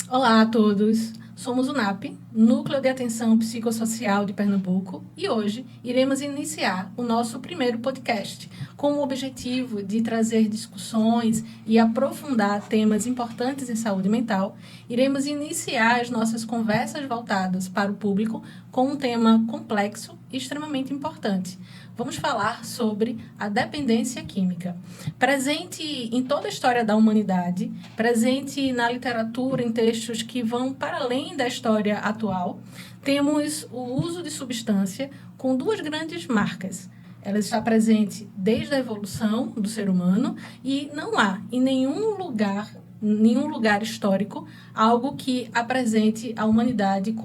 Olá a todos, somos o NAP, Núcleo de Atenção Psicossocial de Pernambuco, e hoje iremos iniciar o nosso primeiro podcast, com o objetivo de trazer discussões e aprofundar temas importantes em saúde mental. Iremos iniciar as nossas conversas voltadas para o público com um tema complexo e extremamente importante. Vamos falar sobre a dependência química. Presente em toda a história da humanidade, presente na literatura, em textos que vão para além da história atual, temos o uso de substância com duas grandes marcas. Ela está presente desde a evolução do ser humano e não há em nenhum lugar histórico algo que apresente a humanidade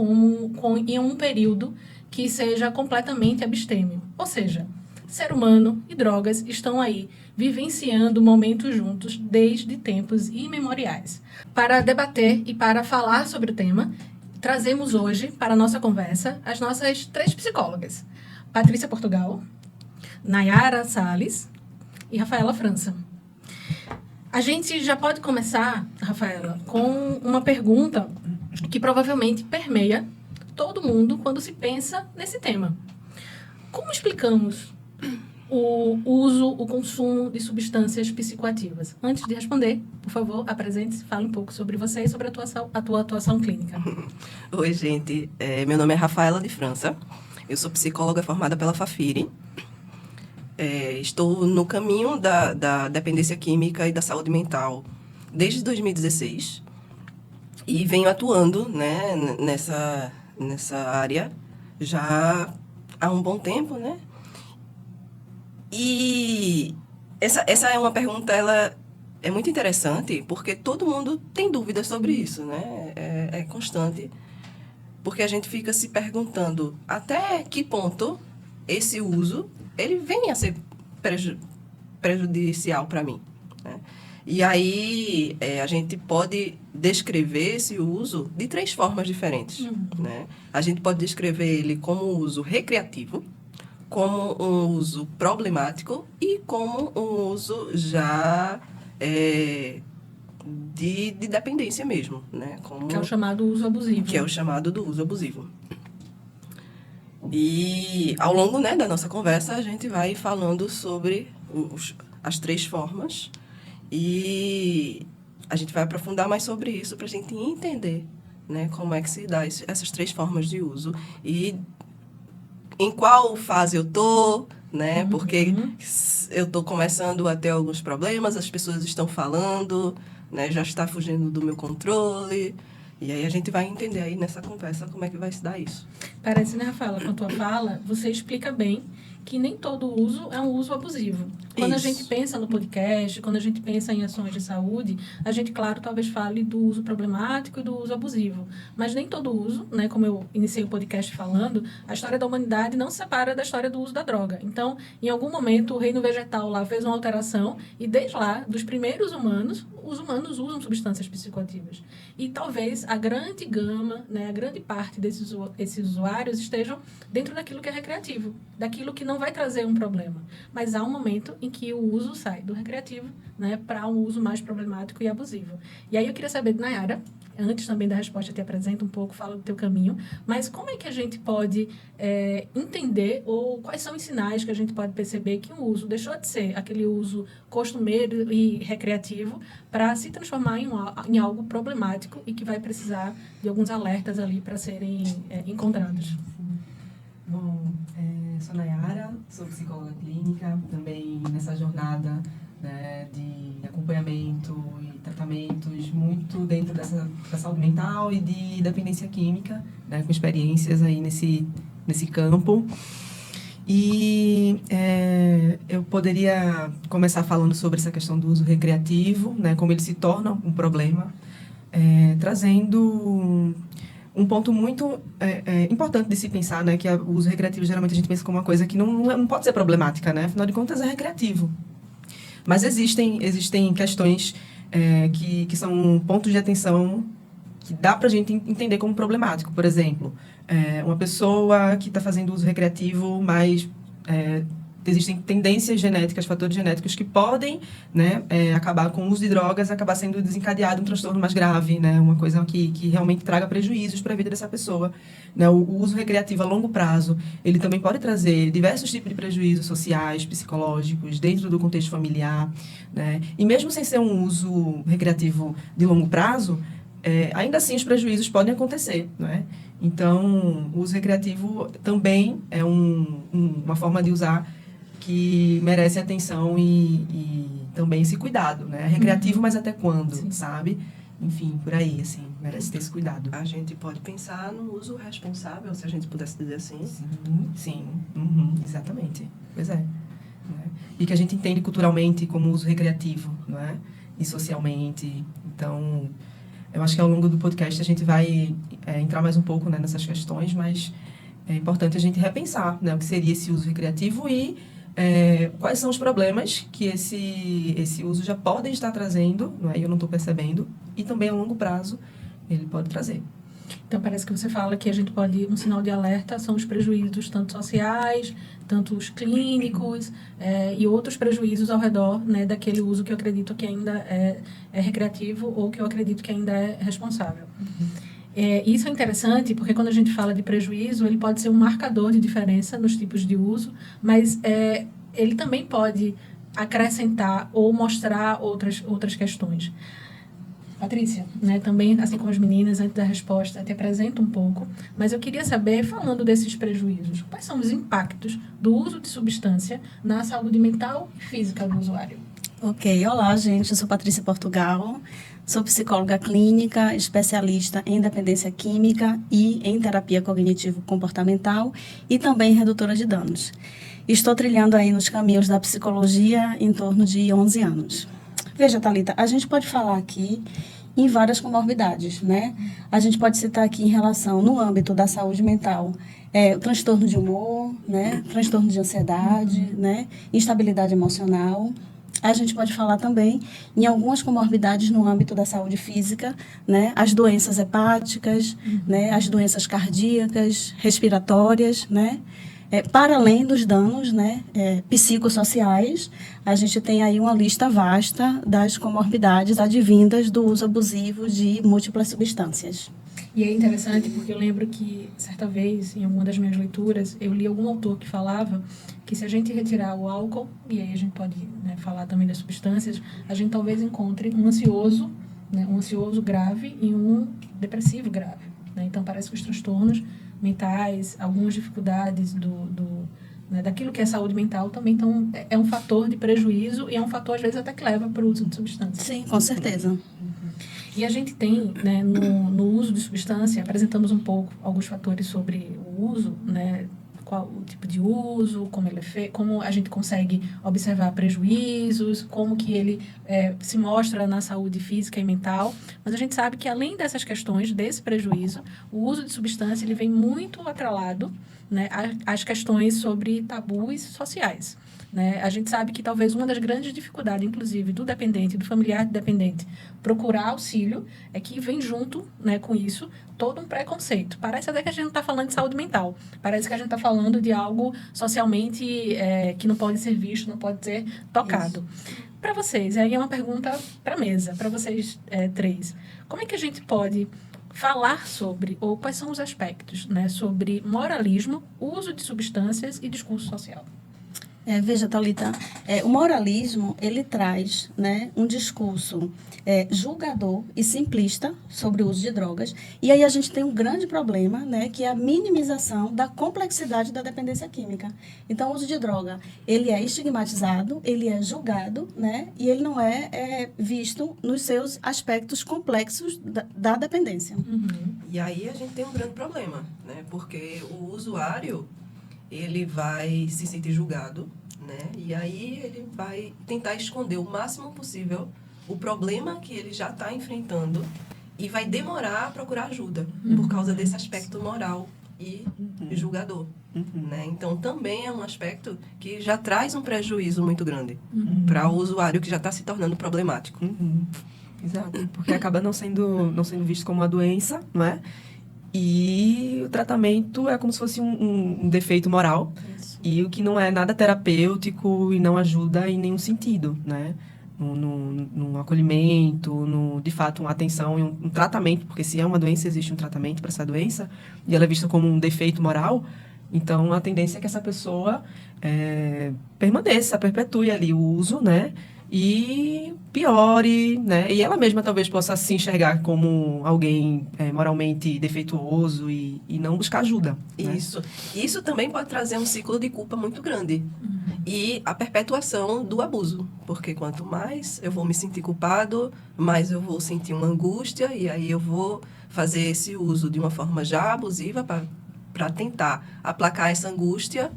em um período que seja completamente abstêmio. Ou seja, ser humano e drogas estão aí, vivenciando momentos juntos desde tempos imemoriais. Para debater e para falar sobre o tema, trazemos hoje para a nossa conversa as nossas 3 psicólogas. Patrícia Portugal, Nayara Salles e Rafaela França. A gente já pode começar, Rafaela, com uma pergunta que provavelmente permeia todo mundo quando se pensa nesse tema. Como explicamos o uso, o consumo de substâncias psicoativas? Antes de responder, por favor, apresente-se, fale um pouco sobre você e sobre a tua atuação clínica. Oi, gente. Meu nome é Rafaela de França. Eu sou psicóloga formada pela Fafiri. Estou no caminho da dependência química e da saúde mental desde 2016 e venho atuando, né, nessa área já há um bom tempo, né? E essa é uma pergunta, ela é muito interessante, porque todo mundo tem dúvidas sobre isso, né? É constante, porque a gente fica se perguntando até que ponto esse uso ele vem a ser prejudicial para mim, né? E aí a gente pode descrever esse uso de 3 formas diferentes, né? A gente pode descrever ele como um uso recreativo, como um uso problemático e como um uso já de dependência mesmo, né? Que é o chamado uso abusivo. Que é o chamado do uso abusivo. E ao longo, né, da nossa conversa, a gente vai falando sobre as 3 formas e a gente vai aprofundar mais sobre isso para a gente entender, né, como é que se dá essas 3 formas de uso e em qual fase eu tô, né? Porque eu tô começando a ter alguns problemas, as pessoas estão falando, né? Já está fugindo do meu controle. E aí a gente vai entender aí nessa conversa como é que vai se dar isso. Parece, né, Rafaela, com a tua fala, você explica bem que nem todo uso é um uso abusivo. Quando Isso. A gente pensa no podcast, quando a gente pensa em ações de saúde, a gente, claro, talvez fale do uso problemático e do uso abusivo. Mas nem todo uso, né, como eu iniciei o podcast falando, a história da humanidade não se separa da história do uso da droga. Então, em algum momento, o reino vegetal lá fez uma alteração e desde lá, dos primeiros humanos, os humanos usam substâncias psicoativas. E talvez a grande gama, né, a grande parte desses usuários estejam dentro daquilo que é recreativo, daquilo que não vai trazer um problema. Mas há um momento em que o uso sai do recreativo, né, para um uso mais problemático e abusivo. E aí eu queria saber de Nayara, antes também da resposta, te apresenta um pouco, fala do teu caminho, mas como é que a gente pode entender ou quais são os sinais que a gente pode perceber que um uso deixou de ser aquele uso costumeiro e recreativo para se transformar em algo problemático e que vai precisar de alguns alertas ali para serem encontrados? Bom, sou Nayara, sou psicóloga clínica, também nessa jornada, né, de acompanhamento e tratamentos muito dentro da saúde mental e de dependência química, né, com experiências aí nesse campo. E eu poderia começar falando sobre essa questão do uso recreativo, né, como ele se torna um problema, trazendo um ponto muito importante de se pensar, né, que o uso recreativo geralmente a gente pensa como uma coisa que não pode ser problemática, né? Afinal de contas é recreativo. Mas existem questões que são pontos de atenção que dá para a gente entender como problemático. Por exemplo, uma pessoa que está fazendo uso recreativo, mas existem tendências genéticas, fatores genéticos que podem, né, acabar com o uso de drogas, acabar sendo desencadeado um transtorno mais grave, né, uma coisa que realmente traga prejuízos para a vida dessa pessoa. Né, o uso recreativo a longo prazo, ele também pode trazer diversos tipos de prejuízos sociais, psicológicos, dentro do contexto familiar, né, e mesmo sem ser um uso recreativo de longo prazo, ainda assim os prejuízos podem acontecer, não é? Então, o uso recreativo também é uma forma de usar que merece atenção e também esse cuidado, né? Recreativo, mas até quando, Sim. sabe? Enfim, por aí, assim, merece ter esse cuidado. A gente pode pensar no uso responsável, se a gente pudesse dizer assim. Sim, exatamente. Pois é. Né? E que a gente entende culturalmente como uso recreativo, não é? E socialmente. Então, eu acho que ao longo do podcast a gente vai entrar mais um pouco, né, nessas questões, mas é importante a gente repensar, né, o que seria esse uso recreativo e quais são os problemas que esse uso já pode estar trazendo, não é? Eu não estou percebendo, e também a longo prazo ele pode trazer. Então, parece que você fala que a gente pode... Um sinal de alerta são os prejuízos tanto sociais, tanto os clínicos e outros prejuízos ao redor, né, daquele uso que eu acredito que ainda é recreativo ou que eu acredito que ainda é responsável. Isso é interessante porque quando a gente fala de prejuízo, ele pode ser um marcador de diferença nos tipos de uso, mas ele também pode acrescentar ou mostrar outras questões. Patrícia, né, também, assim como as meninas, antes da resposta, te apresento um pouco, mas eu queria saber, falando desses prejuízos, quais são os impactos do uso de substância na saúde mental e física do usuário? Ok, olá gente, eu sou Patrícia Portugal, sou psicóloga clínica, especialista em dependência química e em terapia cognitivo-comportamental e também redutora de danos. Estou trilhando aí nos caminhos da psicologia em torno de 11 anos. Veja, Thalita, a gente pode falar aqui em várias comorbidades, né? A gente pode citar aqui em relação, no âmbito da saúde mental, o transtorno de humor, né? Transtorno de ansiedade, né? Instabilidade emocional. A gente pode falar também em algumas comorbidades no âmbito da saúde física, né? As doenças hepáticas, né? As doenças cardíacas, respiratórias, né? Para além dos danos, né, psicossociais, a gente tem aí uma lista vasta das comorbidades advindas do uso abusivo de múltiplas substâncias. E é interessante porque eu lembro que, certa vez, em alguma das minhas leituras, eu li algum autor que falava que se a gente retirar o álcool, e aí a gente pode, né, falar também das substâncias, a gente talvez encontre um ansioso grave e um depressivo grave. Né? Então, parece que os transtornos mentais, algumas dificuldades né, daquilo que é saúde mental também é um fator de prejuízo e é um fator, às vezes, até que leva para o uso de substâncias. Sim, com certeza. E a gente tem, né, no uso de substância, apresentamos um pouco alguns fatores sobre o uso, né, qual o tipo de uso, como ele é feito, como a gente consegue observar prejuízos, como que ele se mostra na saúde física e mental. Mas a gente sabe que, além dessas questões, desse prejuízo, o uso de substância ele vem muito atrelado, né, às questões sobre tabus sociais. Né? A gente sabe que talvez uma das grandes dificuldades, inclusive, do dependente, do familiar dependente, procurar auxílio, é que vem junto, né, com isso todo um preconceito. Parece até que a gente não está falando de saúde mental. Parece que a gente está falando de algo socialmente que não pode ser visto, não pode ser tocado. Para vocês, aí é uma pergunta para a mesa, para vocês três. Como é que a gente pode falar sobre, ou quais são os aspectos, né, sobre moralismo, uso de substâncias e discurso social? Veja, Thalita, o moralismo, ele traz, né, um discurso julgador e simplista sobre o uso de drogas. E aí a gente tem um grande problema, né, que é a minimização da complexidade da dependência química. Então, o uso de droga, ele é estigmatizado, ele é julgado, né, e ele não é visto nos seus aspectos complexos da dependência. E aí a gente tem um grande problema, né, porque o usuário ele vai se sentir julgado, né? E aí ele vai tentar esconder o máximo possível o problema que ele já está enfrentando e vai demorar a procurar ajuda por causa desse aspecto moral e julgador, né? Então, também é um aspecto que já traz um prejuízo muito grande para o usuário que já está se tornando problemático. Exato, porque acaba não sendo visto como uma doença, não é? E o tratamento é como se fosse um defeito moral, e o que não é nada terapêutico e não ajuda em nenhum sentido, né? No acolhimento, de fato, uma atenção e um tratamento, porque se é uma doença, existe um tratamento para essa doença, e ela é vista como um defeito moral, então a tendência é que essa pessoa permaneça, perpetue ali o uso, né? E piore, né? E ela mesma talvez possa se enxergar como alguém moralmente defeituoso e não buscar ajuda. Né? Isso também pode trazer um ciclo de culpa muito grande. E a perpetuação do abuso. Porque quanto mais eu vou me sentir culpado, mais eu vou sentir uma angústia, e aí eu vou fazer esse uso de uma forma já abusiva para tentar aplacar essa angústia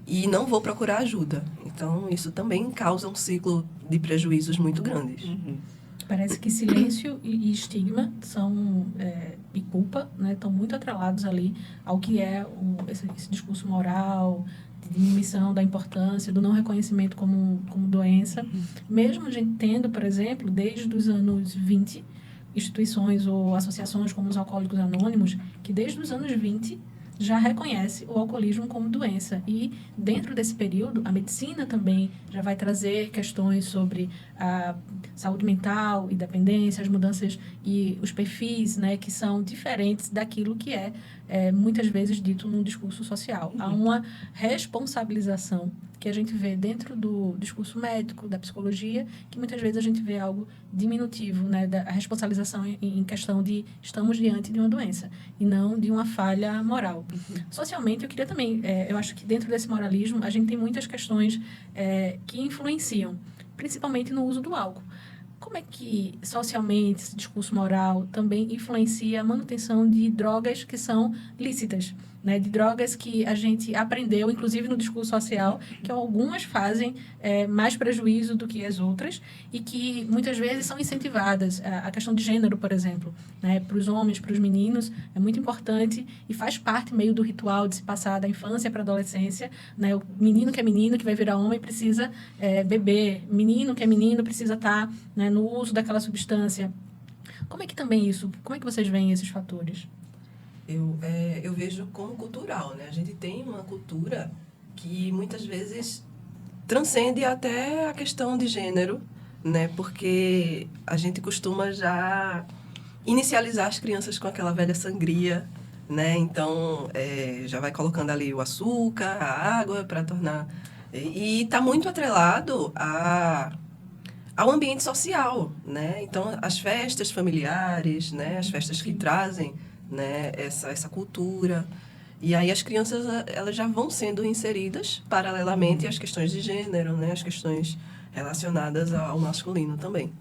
e não vou procurar ajuda. Então, isso também causa um ciclo de prejuízos muito grandes. Parece que silêncio e estigma e culpa, né, estão muito atrelados ali ao que é esse discurso moral, de diminuição da importância, do não reconhecimento como doença. Mesmo a gente tendo, por exemplo, desde os anos 20, instituições ou associações como os Alcoólicos Anônimos, que desde os anos 20 já reconhece o alcoolismo como doença. E, dentro desse período, a medicina também já vai trazer questões sobre a saúde mental e dependência, as mudanças e os perfis, né, que são diferentes daquilo que é muitas vezes dito num discurso social. Há uma responsabilização que a gente vê dentro do discurso médico, da psicologia, que muitas vezes a gente vê algo diminutivo, né, da responsabilização em questão de estamos diante de uma doença e não de uma falha moral. Socialmente, eu queria também, eu acho que dentro desse moralismo, a gente tem muitas questões que influenciam, principalmente no uso do álcool. Como é que, socialmente, esse discurso moral também influencia a manutenção de drogas que são lícitas, né? De drogas que a gente aprendeu, inclusive no discurso social, que algumas fazem mais prejuízo do que as outras e que muitas vezes são incentivadas. A questão de gênero, por exemplo, né? Para os homens, para os meninos, é muito importante e faz parte meio do ritual de se passar da infância para a adolescência, né? O menino que é menino, que vai virar homem, precisa beber. Menino que é menino precisa estar, né, no uso daquela substância. Como é que vocês veem esses fatores? Eu vejo como cultural, né? A gente tem uma cultura que muitas vezes transcende até a questão de gênero, né? Porque a gente costuma já inicializar as crianças com aquela velha sangria, né? Então, já vai colocando ali o açúcar, a água para tornar... E está muito atrelado ao ambiente social, né? Então, as festas familiares, né? As festas que trazem, né, essa cultura. E aí as crianças, elas já vão sendo inseridas paralelamente às questões de gênero, né, as questões relacionadas ao masculino também.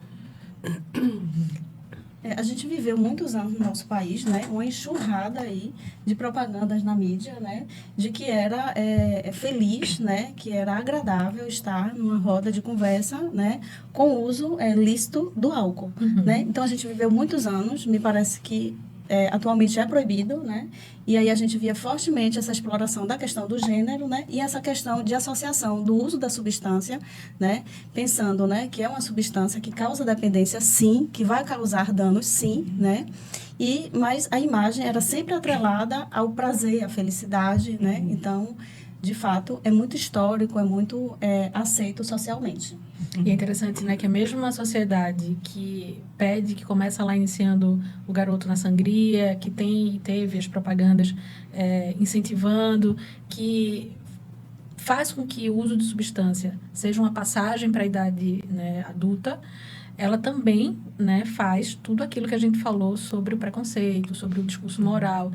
A gente viveu muitos anos no nosso país, né, uma enxurrada aí de propagandas na mídia, né, de que era feliz, né, que era agradável estar numa roda de conversa, né, com o uso lícito do álcool, né. Então a gente viveu muitos anos, me parece que atualmente é proibido, né? E aí a gente via fortemente essa exploração da questão do gênero, né? E essa questão de associação do uso da substância, né? Pensando, né, que é uma substância que causa dependência, sim, que vai causar danos, sim, né? Mas a imagem era sempre atrelada ao prazer, à felicidade, né? Então, de fato, é muito histórico, é muito aceito socialmente. E é interessante, né, que a mesma sociedade que pede, que começa lá iniciando o garoto na sangria, que teve as propagandas incentivando, que faz com que o uso de substância seja uma passagem para a idade, né, adulta, ela também, né, faz tudo aquilo que a gente falou sobre o preconceito, sobre o discurso moral.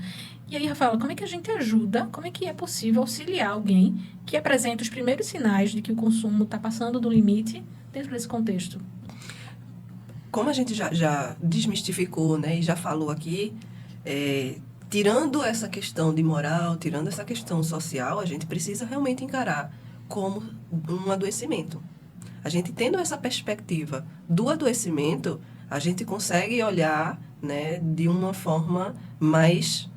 E aí, Rafaela, como é que a gente ajuda, como é que é possível auxiliar alguém que apresenta os primeiros sinais de que o consumo está passando do limite dentro desse contexto? Como a gente já desmistificou, né, e já falou aqui, tirando essa questão de moral, tirando essa questão social, a gente precisa realmente encarar como um adoecimento. A gente tendo essa perspectiva do adoecimento, a gente consegue olhar, né, de uma forma mais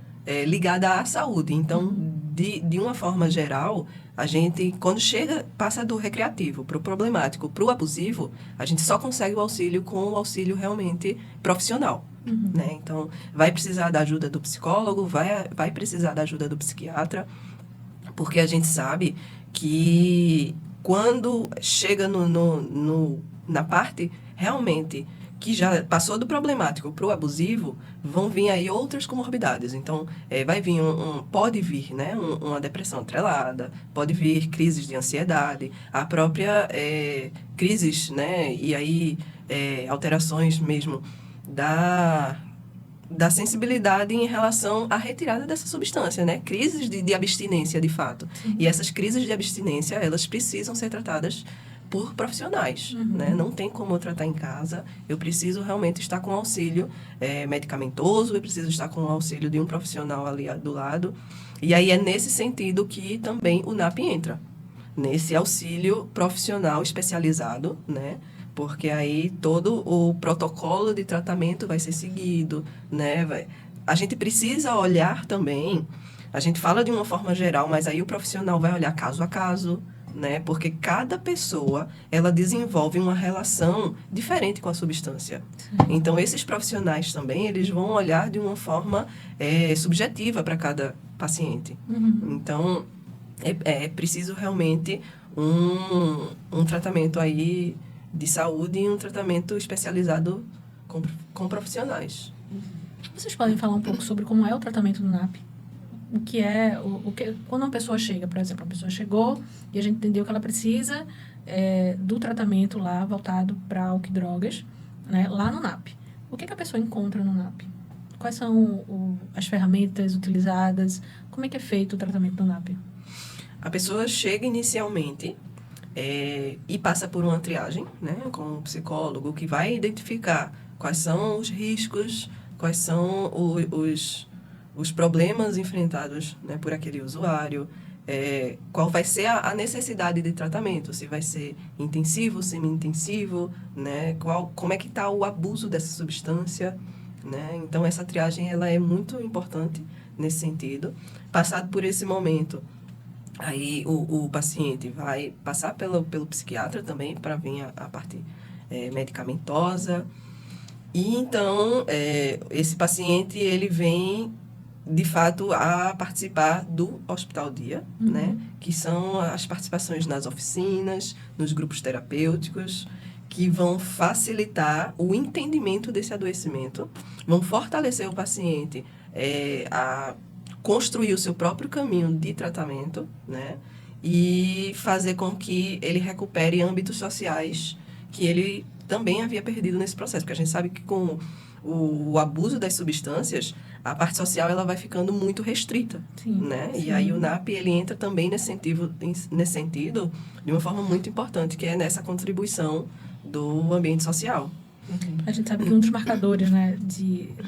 ligada à saúde. Então, de uma forma geral, a gente, quando passa do recreativo para o problemático, para o abusivo, a gente só consegue o auxílio com o auxílio realmente profissional. Né? Então, vai precisar da ajuda do psicólogo, vai precisar da ajuda do psiquiatra, porque a gente sabe que quando chega na parte realmente que já passou do problemático para o abusivo, vão vir aí outras comorbidades. Então, vai vir pode vir, né, uma depressão atrelada, pode vir crises de ansiedade, a própria crises, né, e aí alterações mesmo da sensibilidade em relação à retirada dessa substância, né? Crises de abstinência, de fato. Sim. E essas crises de abstinência, elas precisam ser tratadas por profissionais, né? Não tem como eu tratar em casa. Eu preciso realmente estar com auxílio medicamentoso, eu preciso estar com o auxílio de um profissional ali do lado. E aí é nesse sentido que também o NAP entra, nesse auxílio profissional especializado, né? Porque aí todo o protocolo de tratamento vai ser seguido, né? A gente precisa olhar também, a gente fala de uma forma geral, mas aí o profissional vai olhar caso a caso, né? Porque cada pessoa, ela desenvolve uma relação diferente com a substância. Sim. Então, esses profissionais também, eles vão olhar de uma forma subjetiva para cada paciente. Então, é preciso realmente um tratamento aí de saúde e um tratamento especializado com profissionais. Vocês podem falar um pouco sobre como é o tratamento do NAP? O que é, quando uma pessoa chega, por exemplo, a pessoa chegou e a gente entendeu que ela precisa do tratamento lá voltado para álcool e drogas, né, lá no NAP. O que a pessoa encontra no NAP? Quais são as ferramentas utilizadas? Como é que é feito o tratamento do NAP? A pessoa chega inicialmente e passa por uma triagem, né, com um psicólogo que vai identificar quais são os riscos, quais são os problemas enfrentados, né, por aquele usuário, qual vai ser a necessidade de tratamento, se vai ser intensivo, semi-intensivo, né, como é que está o abuso dessa substância, né? Então, essa triagem ela é muito importante nesse sentido. Passado por esse momento, aí o paciente vai passar pelo psiquiatra também para vir a parte medicamentosa. E então, esse paciente ele vem, de fato, a participar do Hospital Dia, né? Que são as participações nas oficinas, nos grupos terapêuticos, que vão facilitar o entendimento desse adoecimento, vão fortalecer o paciente a construir o seu próprio caminho de tratamento, né? E fazer com que ele recupere âmbitos sociais que ele também havia perdido nesse processo, porque a gente sabe que com o abuso das substâncias, a parte social ela vai ficando muito restrita, sim, né? Sim. E aí o NAP ele entra também nesse sentido de uma forma muito importante, que é nessa contribuição do ambiente social. A gente sabe que um dos marcadores, né,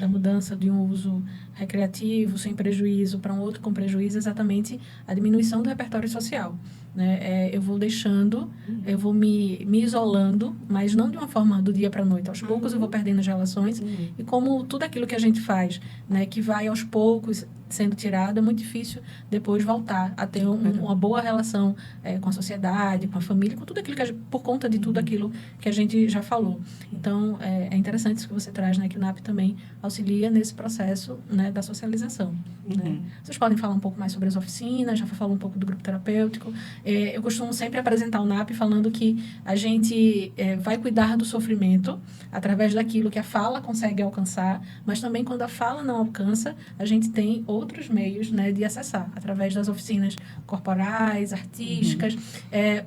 da mudança de um uso recreativo, sem prejuízo, para um outro com prejuízo, é exatamente a diminuição do repertório social. Né? Eu vou deixando, eu vou me isolando, mas não de uma forma do dia para a noite. Aos poucos eu vou perdendo as relações. E como tudo aquilo que a gente faz, né, que vai aos poucos sendo tirado, é muito difícil depois voltar a ter uma boa relação com a sociedade, com a família, com tudo aquilo por conta de tudo aquilo que a gente já falou. Então, é interessante isso que você traz, né, que o NAP também auxilia nesse processo, né, da socialização. Né? Vocês podem falar um pouco mais sobre as oficinas, já falou um pouco do grupo terapêutico. Eu costumo sempre apresentar o NAP falando que a gente vai cuidar do sofrimento através daquilo que a fala consegue alcançar, mas também quando a fala não alcança, a gente tem outros meios, né, de acessar, através das oficinas corporais, artísticas.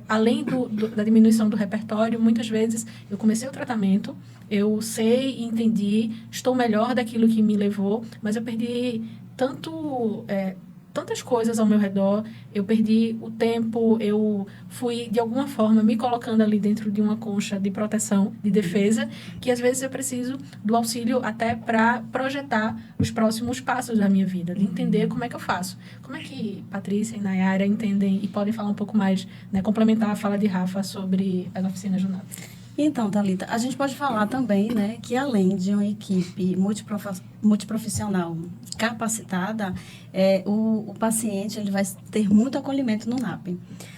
Além da diminuição do repertório, muitas vezes eu comecei o tratamento, eu sei, entendi, estou melhor daquilo que me levou, mas eu perdi tantas coisas ao meu redor, eu perdi o tempo, eu fui, de alguma forma, me colocando ali dentro de uma concha de proteção, de defesa, que às vezes eu preciso do auxílio até para projetar os próximos passos da minha vida, de entender como é que eu faço. Como é que Patrícia e Nayara entendem e podem falar um pouco mais, né, complementar a fala de Rafa sobre as oficinas do NAP? Então, Thalita, a gente pode falar também, né, que além de uma equipe multiprofissional capacitada, o paciente ele vai ter muito acolhimento no NAP.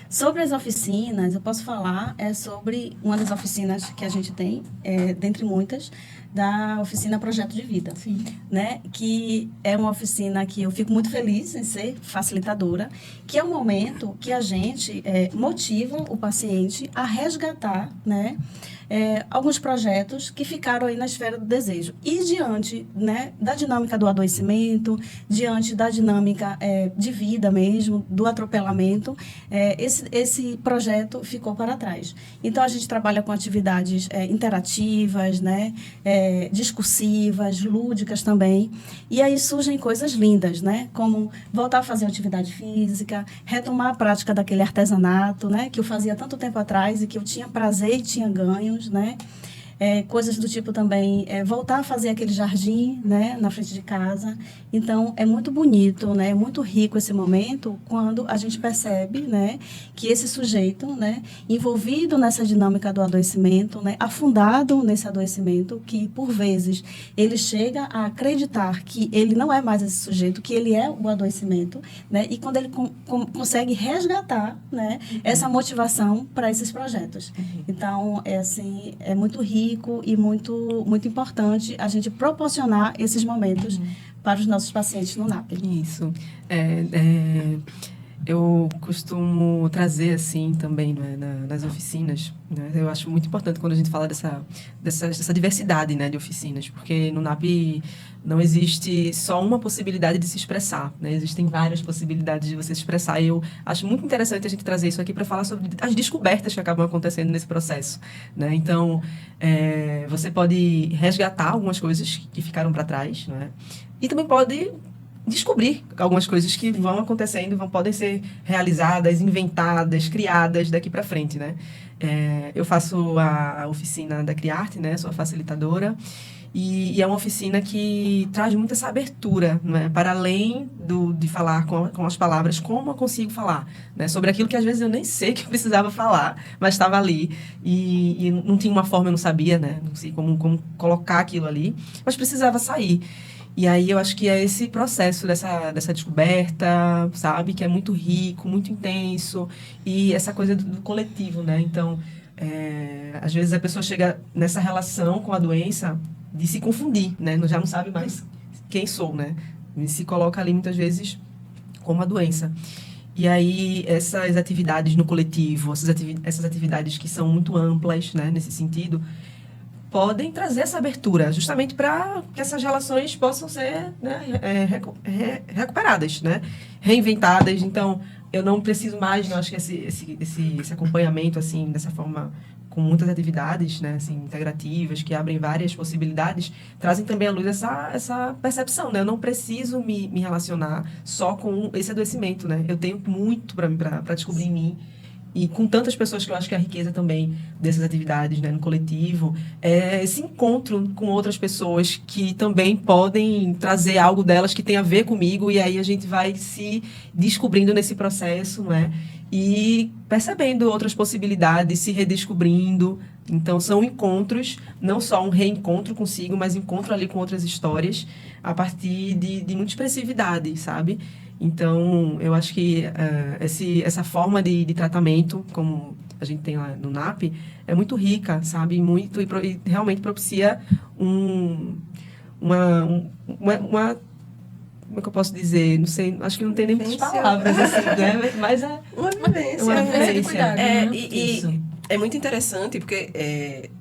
Sobre as oficinas, eu posso falar sobre uma das oficinas que a gente tem, dentre muitas, da oficina Projeto de Vida. Sim. Né? Que é uma oficina que eu fico muito feliz em ser facilitadora, que é um momento que a gente motiva o paciente a resgatar, né, alguns projetos que ficaram aí na esfera do desejo. E diante, né, da dinâmica do adoecimento, diante da dinâmica de vida mesmo, do atropelamento, esse projeto ficou para trás. Então, a gente trabalha com atividades interativas, né, discursivas, lúdicas também. E aí surgem coisas lindas, né, como voltar a fazer atividade física, retomar a prática daquele artesanato, né, que eu fazia tanto tempo atrás e que eu tinha prazer e tinha ganhos, né? Coisas do tipo também, voltar a fazer aquele jardim, né, na frente de casa. Então, é muito bonito, né, é muito rico esse momento quando a gente percebe, né, que esse sujeito, né, envolvido nessa dinâmica do adoecimento, né, afundado nesse adoecimento, que por vezes ele chega a acreditar que ele não é mais esse sujeito, que ele é o adoecimento, né, e quando ele consegue resgatar, né, essa motivação para esses projetos. Então, assim, é muito rico e muito, muito importante a gente proporcionar esses momentos para os nossos pacientes no NAP. Isso. Eu costumo trazer, assim, também, né, nas oficinas, né? Eu acho muito importante quando a gente fala dessa diversidade, né, de oficinas, porque no NAP não existe só uma possibilidade de se expressar, né? Existem várias possibilidades de você se expressar. E eu acho muito interessante a gente trazer isso aqui para falar sobre as descobertas que acabam acontecendo nesse processo, né? Então, você pode resgatar algumas coisas que ficaram para trás, né? E também pode descobrir algumas coisas que vão acontecendo, podem ser realizadas, inventadas, criadas daqui para frente, né? Eu faço a oficina da Criarte, né? Sou a facilitadora. E é uma oficina que traz muita essa abertura, né? Para além de falar com as palavras, como eu consigo falar, né? Sobre aquilo que às vezes eu nem sei que eu precisava falar, mas estava ali. E não tinha uma forma, eu não sabia, né? Não sei como colocar aquilo ali, mas precisava sair. E aí eu acho que é esse processo dessa descoberta, sabe? Que é muito rico, muito intenso. E essa coisa do coletivo, né? Então, às vezes a pessoa chega nessa relação com a doença de se confundir, né? Já não sabe mais quem sou, né? E se coloca ali muitas vezes como a doença. E aí essas atividades no coletivo, essas atividades que são muito amplas, né? Nesse sentido, podem trazer essa abertura, justamente para que essas relações possam ser, né, recuperadas, né? Reinventadas. Então, eu não preciso mais, eu acho que esse acompanhamento, assim, dessa forma, com muitas atividades, né, assim, integrativas, que abrem várias possibilidades, trazem também à luz essa percepção, né? Eu não preciso me relacionar só com esse adoecimento, né? Eu tenho muito para descobrir em mim. E com tantas pessoas, que eu acho que a riqueza também dessas atividades, né, no coletivo, é esse encontro com outras pessoas que também podem trazer algo delas que tem a ver comigo, e aí a gente vai se descobrindo nesse processo, né, e percebendo outras possibilidades, se redescobrindo. Então, são encontros, não só um reencontro consigo, mas encontro ali com outras histórias, a partir de muita expressividade, sabe? Então, eu acho que essa forma de tratamento, como a gente tem lá no NAP, é muito rica, sabe? Muito, e realmente propicia uma como é que eu posso dizer? Não sei, acho que não tem nem muitas palavras, assim, né? Mas é uma vivência. Uma vivência de cuidado, né? E é muito interessante, porque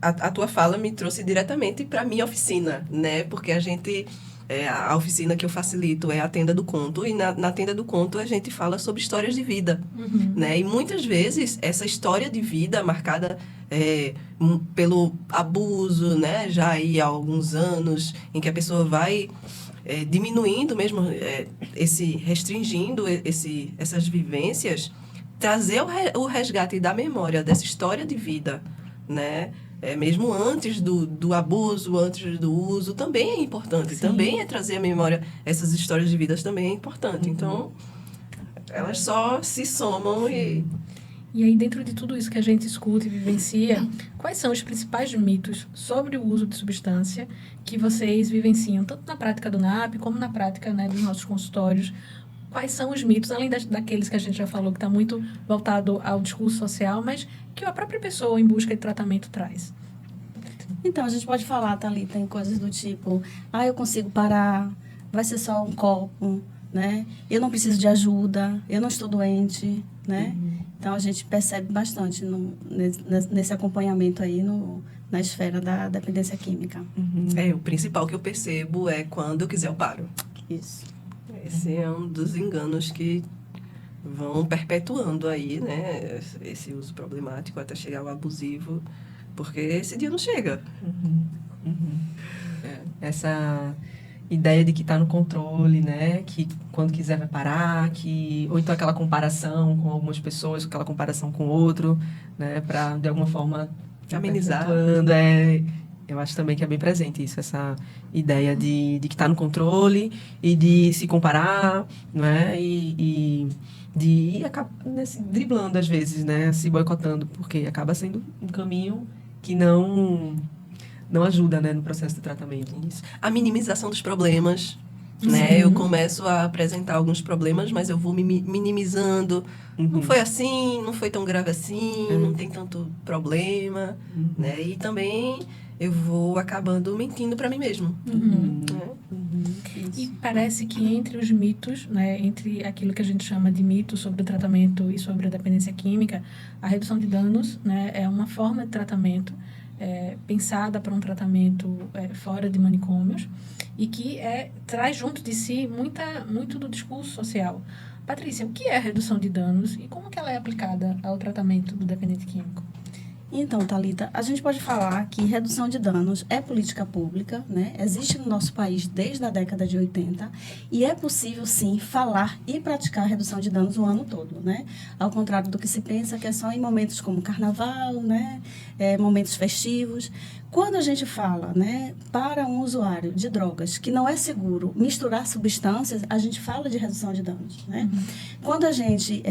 a tua fala me trouxe diretamente para a minha oficina, né? Porque a oficina que eu facilito é a Tenda do Conto, e na Tenda do Conto a gente fala sobre histórias de vida, né? E muitas vezes essa história de vida marcada pelo abuso, né? Já aí há alguns anos, em que a pessoa vai diminuindo mesmo, restringindo essas vivências, trazer o resgate da memória dessa história de vida, né? Mesmo antes do abuso, antes do uso, também é importante. Sim. Também é trazer à memória essas histórias de vidas, também é importante. Então, elas só se somam. E aí, dentro de tudo isso que a gente escuta e vivencia, quais são os principais mitos sobre o uso de substância que vocês vivenciam, tanto na prática do NAP, como na prática, né, dos nossos consultórios? Quais são os mitos, além daqueles que a gente já falou, que está muito voltado ao discurso social, mas que a própria pessoa em busca de tratamento traz? Então, a gente pode falar, Thalita, em coisas do tipo, eu consigo parar, vai ser só um copo, né? Eu não preciso de ajuda, eu não estou doente, né? Então, a gente percebe bastante nesse acompanhamento aí na esfera da dependência química. O principal que eu percebo é quando eu quiser eu paro. Isso. Esse é um dos enganos que vão perpetuando aí, né? Esse uso problemático até chegar ao abusivo, porque esse dia não chega. Essa ideia de que está no controle, né? Que quando quiser vai parar, ou então aquela comparação com algumas pessoas, aquela comparação com outro, né? Para, de alguma forma, Amenizar. Eu acho também que é bem presente isso, essa ideia de que está no controle e de se comparar, né? E de ir driblando, às vezes, né? Se boicotando, porque acaba sendo um caminho que não ajuda, né, no processo de tratamento. Isso. A minimização dos problemas, né? Eu começo a apresentar alguns problemas, mas eu vou me minimizando. Não foi assim, não foi tão grave assim, não tem tanto problema, né? E também eu vou acabando mentindo para mim mesmo. E parece que entre os mitos, né, entre aquilo que a gente chama de mito sobre o tratamento e sobre a dependência química, a redução de danos, né, é uma forma de tratamento pensada para um tratamento fora de manicômios e que traz junto de si muito do discurso social. Patrícia, o que é a redução de danos e como que ela é aplicada ao tratamento do dependente químico? Então, Thalita, a gente pode falar que redução de danos é política pública, né? Existe no nosso país desde a década de 80 e é possível, sim, falar e praticar redução de danos o ano todo, né? Ao contrário do que se pensa, que é só em momentos como carnaval, né? Momentos festivos. Quando a gente fala, né, para um usuário de drogas que não é seguro misturar substâncias, a gente fala de redução de danos, né? Quando a gente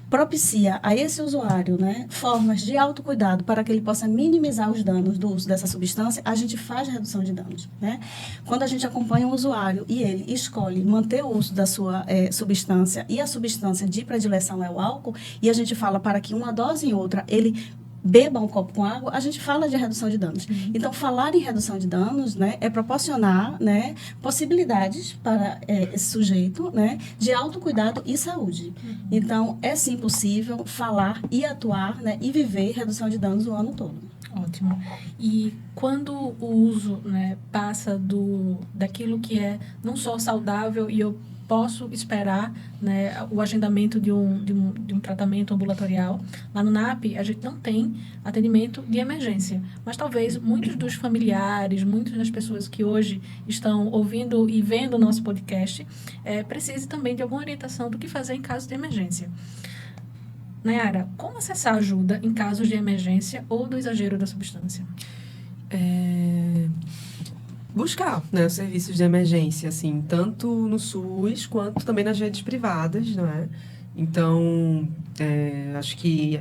propicia a esse usuário, né, formas de autocuidado para que ele possa minimizar os danos do uso dessa substância, a gente faz redução de danos, né? Quando a gente acompanha um usuário e ele escolhe manter o uso da sua substância e a substância de predileção é o álcool, e a gente fala para que uma dose em outra ele beba um copo com água, a gente fala de redução de danos. Então, falar em redução de danos, né, é proporcionar, né, possibilidades para esse sujeito, né, de autocuidado e saúde. Então, é sim possível falar e atuar, né, e viver redução de danos o ano todo. Ótimo. E quando o uso, né, passa daquilo que é não só saudável e eu posso esperar, né, o agendamento de um tratamento ambulatorial. Lá no NAP, a gente não tem atendimento de emergência, mas talvez muitos dos familiares, muitas das pessoas que hoje estão ouvindo e vendo o nosso podcast, precisem também de alguma orientação do que fazer em caso de emergência. Nayara, como acessar ajuda em casos de emergência ou do exagero da substância? Buscar, né, os serviços de emergência, assim, tanto no SUS quanto também nas redes privadas, não é? Então, acho que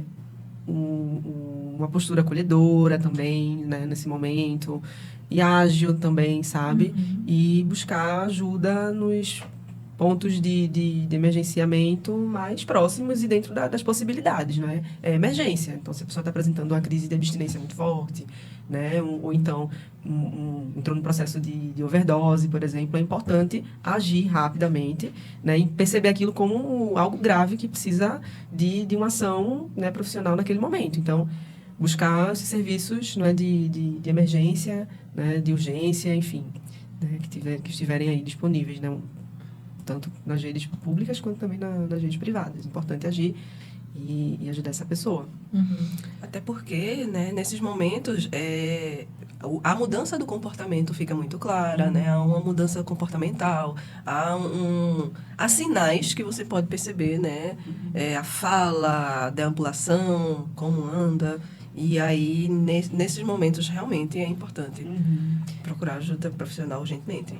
uma postura acolhedora também, né, nesse momento, e ágil também, sabe? E buscar ajuda nos pontos de emergenciamento mais próximos e dentro das possibilidades, não é? É emergência. Então, se a pessoa está apresentando uma crise de abstinência muito forte, né? Ou então entrou num processo de overdose, por exemplo, é importante agir rapidamente, né? E perceber aquilo como algo grave que precisa de uma ação, né, profissional naquele momento. Então, buscar esses serviços, não é, de emergência, né, de urgência, enfim, né, que estiverem aí disponíveis, né? Tanto nas redes públicas quanto também nas redes privadas. É importante agir e ajudar essa pessoa. Até porque, né, nesses momentos, a mudança do comportamento fica muito clara, né? Há uma mudança comportamental, há sinais que você pode perceber, né? A fala, a deambulação, como anda. E aí, nesses momentos, realmente é importante procurar ajuda profissional urgentemente.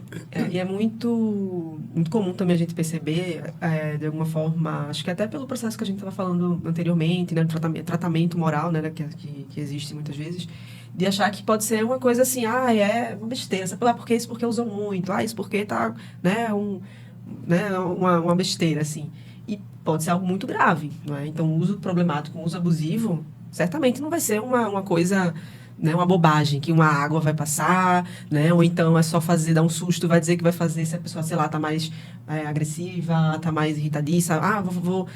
E é muito comum também a gente perceber, de alguma forma, acho que até pelo processo que a gente estava falando anteriormente, né, do tratamento moral, né, que existe muitas vezes, de achar que pode ser uma coisa assim, é uma besteira, porque isso porque usou muito, isso porque tá, né, uma besteira, assim. E pode ser algo muito grave, não é? Então, o uso problemático, o uso abusivo, certamente não vai ser uma coisa, né, uma bobagem, que uma água vai passar, né, ou então é só dar um susto, vai dizer que vai fazer se a pessoa, sei lá, tá mais agressiva, tá mais irritadiça, vou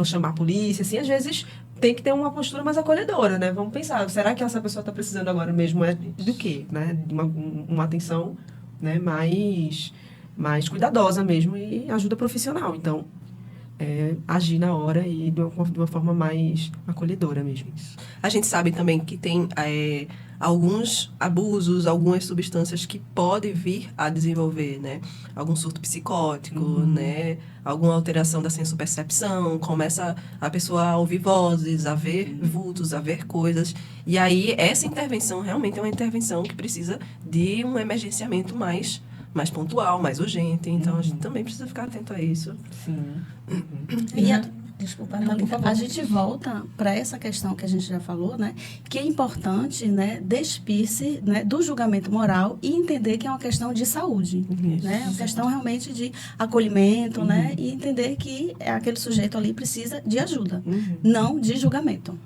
chamar a polícia, assim, às vezes tem que ter uma postura mais acolhedora, né, vamos pensar, será que essa pessoa está precisando agora mesmo do quê, né, de uma atenção, né, mais cuidadosa mesmo e ajuda profissional, então agir na hora e de uma forma mais acolhedora mesmo. A gente sabe também que tem alguns abusos, algumas substâncias que podem vir a desenvolver, né? Algum surto psicótico, né? Alguma alteração da sensopercepção, começa a pessoa a ouvir vozes, a ver vultos, a ver coisas. E aí, essa intervenção realmente é uma intervenção que precisa de um emergenciamento mais pontual, mais urgente. Então, a gente também precisa ficar atento a isso. Sim. Desculpa, Thalita, a gente volta para essa questão que a gente já falou, né? Que é importante, né, despir-se, né, do julgamento moral e entender que é uma questão de saúde, né? Uma questão realmente de acolhimento, né? E entender que aquele sujeito ali precisa de ajuda, não de julgamento.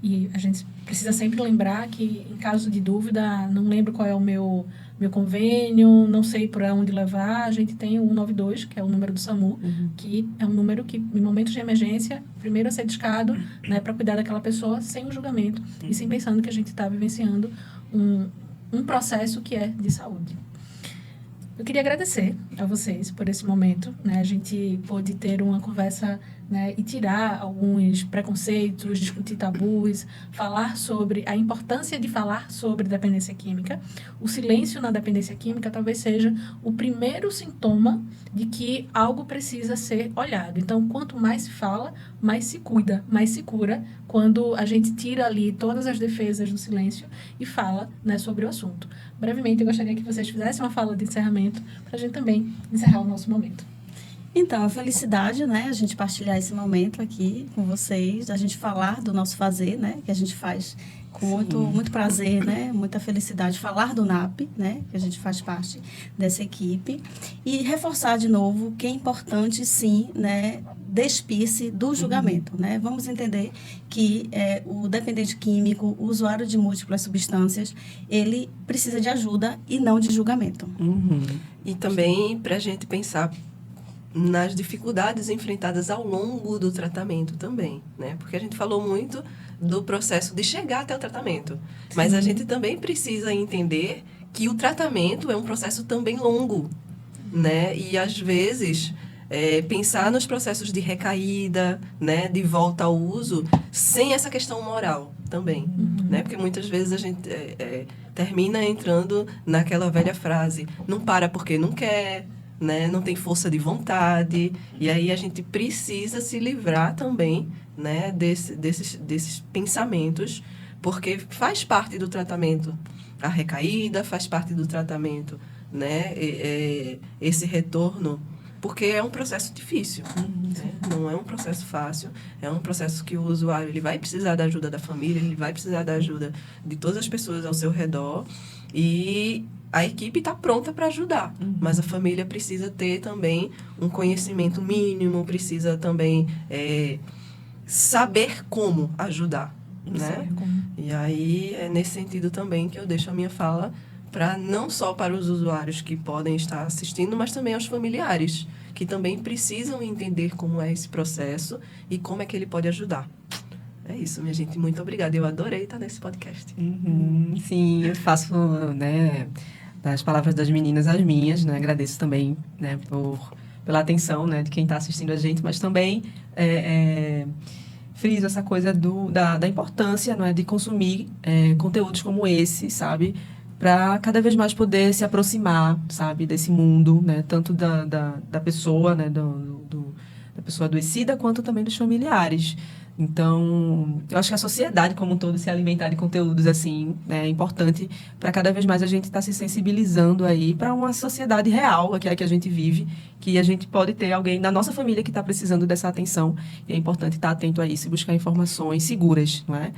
E a gente precisa sempre lembrar que, em caso de dúvida, não lembro qual é o meu convênio, não sei para onde levar, a gente tem o 192, que é o número do SAMU, que é um número que, em momentos de emergência, primeiro a ser discado, né, para cuidar daquela pessoa sem o julgamento e sem pensando que a gente está vivenciando um processo que é de saúde. Eu queria agradecer a vocês por esse momento, né? A gente pôde ter uma conversa, né, e tirar alguns preconceitos, discutir tabus, falar sobre a importância de falar sobre dependência química. O silêncio na dependência química talvez seja o primeiro sintoma de que algo precisa ser olhado. Então, quanto mais se fala, mais se cuida, mais se cura, quando a gente tira ali todas as defesas do silêncio e fala, né, sobre o assunto. Brevemente, eu gostaria que vocês fizessem uma fala de encerramento para a gente também encerrar o nosso momento. Então, a felicidade, né, a gente partilhar esse momento aqui com vocês, a gente falar do nosso fazer, né, que a gente faz com muito prazer, né, muita felicidade, falar do NAP, né, que a gente faz parte dessa equipe, e reforçar de novo que é importante, sim, né, despir-se do julgamento, né, vamos entender que o dependente químico, o usuário de múltiplas substâncias, ele precisa de ajuda e não de julgamento. E também para a gente pensar nas dificuldades enfrentadas ao longo do tratamento também, né? Porque a gente falou muito do processo de chegar até o tratamento, mas a gente também precisa entender que o tratamento é um processo também longo, né? E às vezes pensar nos processos de recaída, né, de volta ao uso, sem essa questão moral também, né? Porque muitas vezes a gente termina entrando naquela velha frase: não para porque não quer, né? Não tem força de vontade, e aí a gente precisa se livrar também, né, desses pensamentos, porque faz parte do tratamento a recaída, faz parte do tratamento, né, esse retorno, porque é um processo difícil, né? Não é um processo fácil, é um processo que o usuário ele vai precisar da ajuda da família, ele vai precisar da ajuda de todas as pessoas ao seu redor, e a equipe está pronta para ajudar, mas a família precisa ter também um conhecimento mínimo, precisa também saber como ajudar, né? E aí é nesse sentido também que eu deixo a minha fala, para não só para os usuários que podem estar assistindo, mas também aos familiares, que também precisam entender como é esse processo e como é que ele pode ajudar. É isso, minha gente. Muito obrigada. Eu adorei estar nesse podcast. Sim, eu faço, né, das palavras das meninas as minhas, né? Agradeço também, né, pela atenção, né, de quem está assistindo a gente, mas também friso essa coisa da importância, não é, de consumir conteúdos como esse, sabe? Para cada vez mais poder se aproximar, sabe, desse mundo, né? Tanto da pessoa, né, da pessoa adoecida, quanto também dos familiares, Então, eu acho que a sociedade como um todo se alimentar de conteúdos assim é importante para cada vez mais a gente estar se sensibilizando aí para uma sociedade real, que é a que a gente vive, que a gente pode ter alguém na nossa família que está precisando dessa atenção e é importante estar atento a isso e buscar informações seguras, não é?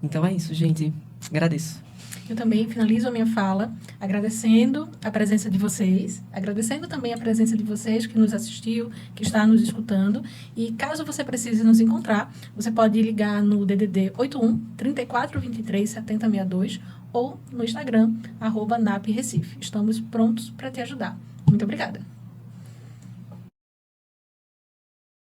Então é isso, gente. Agradeço. Eu também finalizo a minha fala agradecendo a presença de vocês, agradecendo também a presença de vocês que nos assistiu, que está nos escutando. E caso você precise nos encontrar, você pode ligar no DDD 81 3423 7062 ou no Instagram, @NAPRecife. Estamos prontos para te ajudar. Muito obrigada.